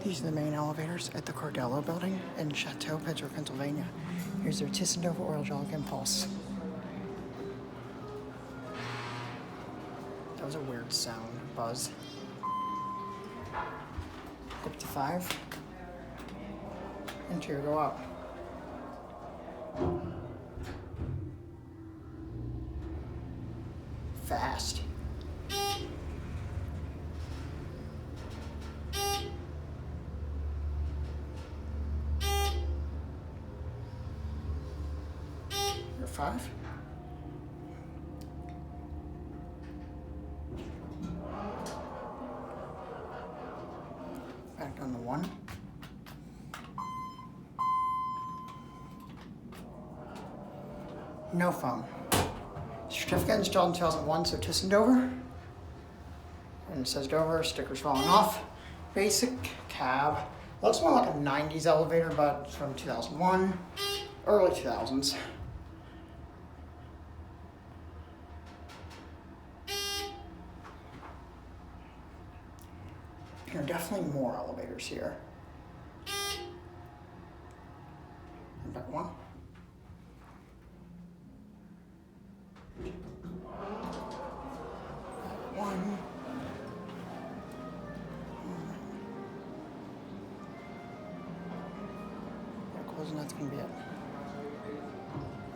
These are the main elevators at the Cardello building in Chateau, Pittsburgh, Pennsylvania. Here's their Thyssen Dover Oildraulic impulse. That was a weird sound, buzz. Up to 5. Interior go up. Fast. You're 5. Back on the 1. No foam. Certificate installed in 2001, so Thyssen Dover. And it says Dover, stickers falling off. Basic cab. Looks more like a 90s elevator, but it's from 2001, early 2000s. There are definitely more elevators here. And back 1. Closing, that's going to be it.